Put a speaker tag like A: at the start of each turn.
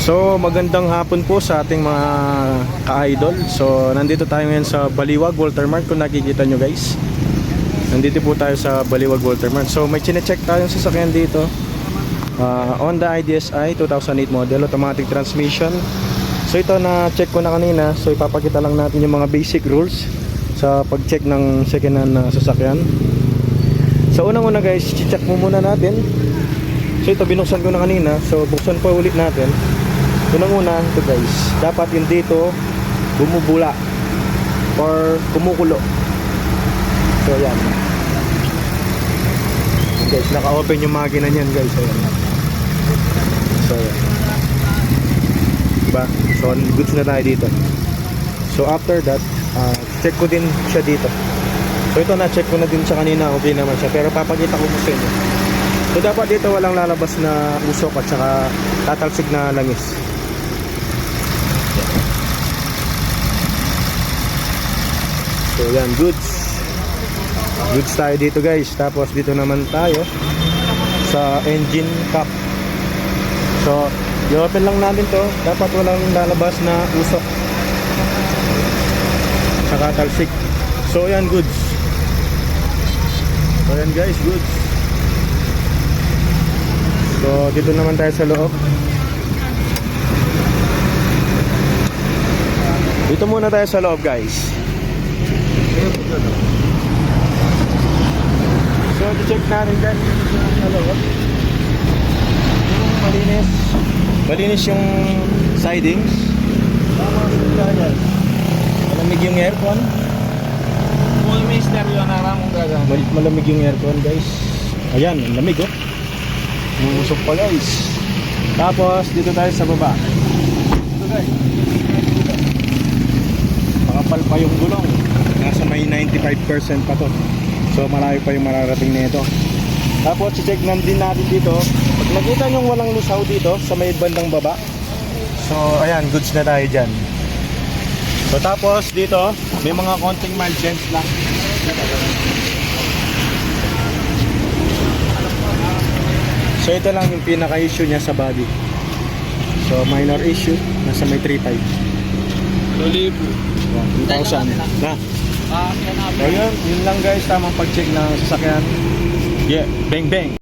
A: So magandang hapon po sa ating mga ka-idol. So nandito tayo ngayon sa Baliwag, Walter Mart. Kung nakikita nyo guys, nandito po tayo sa Baliwag, Walter Mart. So may chine-check tayong sasakyan dito, Honda IDSi 2008 model, automatic transmission. So ito na check ko na kanina. So ipapakita lang natin yung mga basic rules sa pag-check ng second hand na sasakyan. So unang-una guys, check mo muna natin. So ito binuksan ko na kanina. So buksan pa ulit natin. Unang-una ito guys, dapat hindi ito bumubula or kumukulo. So yan guys, naka-open yung makina niyan guys. Ayan. So yan, diba? So goods na tayo dito. So after that, check ko din siya dito. So ito na check ko na din siya kanina, okay naman siya. Pero papakita ko po sa inyo. So dapat dito walang lalabas na usok at saka tatalsik na langis. So yan, goods tayo dito guys. Tapos dito naman tayo sa engine cap. So i-open lang natin to. Dapat walang lalabas na usok saka talsik. So yan, goods. So yan guys, goods. So dito naman tayo sa loob. Dito muna tayo sa loob guys. So check natin guys sa loob. Malinis yung sidings. Malamig yung aircon. Malamig yung aircon guys. Ayan, lamig oh. Umusok pa guys. Tapos dito tayo sa baba. Ito guys, makapal pa yung gulong. Nasa may 95% pa to. So malayo pa yung mararating nito. Tapos i-check din natin dito. Pag nakita nyo walang lusaw dito sa may bandang baba, so ayan, goods na tayo dyan. So tapos dito may mga konting mild dents lang. So ito lang yung pinaka-issue niya sa body. So minor issue, nasa may 3.5. 2,000 na. So yun lang guys, tamang pag-check ng sasakyan. Yeah, bang bang.